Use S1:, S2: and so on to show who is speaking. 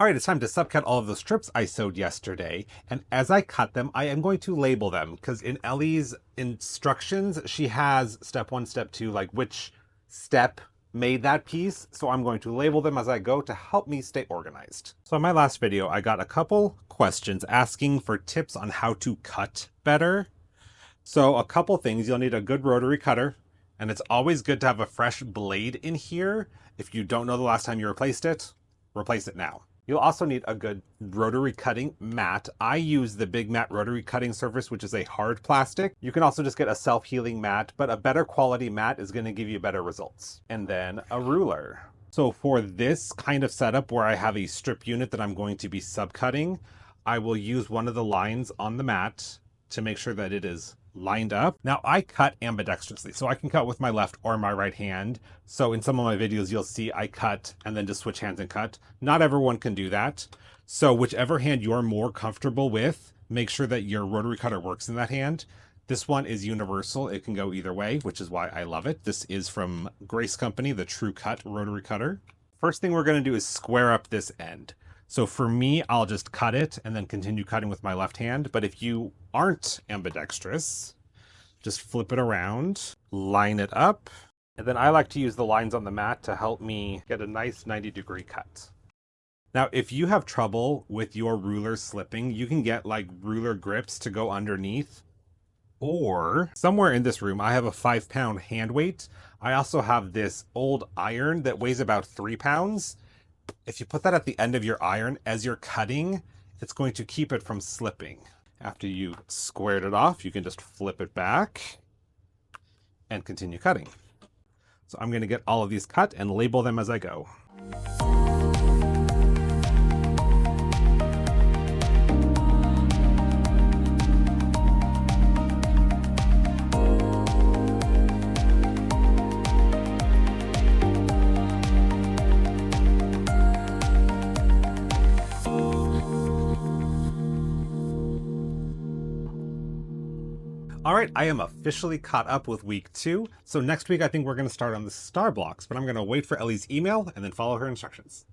S1: All right, it's time to subcut all of the strips I sewed yesterday. And as I cut them, I am going to label them because in Ellie's instructions, she has step 1, step 2, like which step made that piece. So I'm going to label them as I go to help me stay organized. So in my last video, I got a couple questions asking for tips on how to cut better. So a couple things, you'll need a good rotary cutter, and it's always good to have a fresh blade in here. If you don't know the last time you replaced it, replace it now. You'll also need a good rotary cutting mat. I use the Big Mat rotary cutting surface, which is a hard plastic. You can also just get a self-healing mat, but a better quality mat is going to give you better results. And then a ruler. So for this kind of setup where I have a strip unit that I'm going to be subcutting, I will use one of the lines on the mat to make sure that it is lined up. Now I cut ambidextrously, so I can cut with my left or my right hand. So in some of my videos, you'll see I cut and then just switch hands and cut. Not everyone can do that. So whichever hand you're more comfortable with, make sure that your rotary cutter works in that hand. This one is universal. It can go either way, which is why I love it. This is from Grace Company, the True Cut rotary cutter. First thing we're going to do is square up this end. So for me, I'll just cut it and then continue cutting with my left hand. But if you aren't ambidextrous, just flip it around, line it up. And then I like to use the lines on the mat to help me get a nice 90-degree cut. Now, if you have trouble with your ruler slipping, you can get like ruler grips to go underneath. Or somewhere in this room, I have a 5-pound hand weight. I also have this old iron that weighs about 3 pounds. If you put that at the end of your iron as you're cutting, it's going to keep it from slipping. After you squared it off, you can just flip it back and continue cutting. So I'm going to get all of these cut and label them as I go. All right, I am officially caught up with week 2. So next week, I think we're going to start on the star blocks, but I'm going to wait for Ellie's email and then follow her instructions.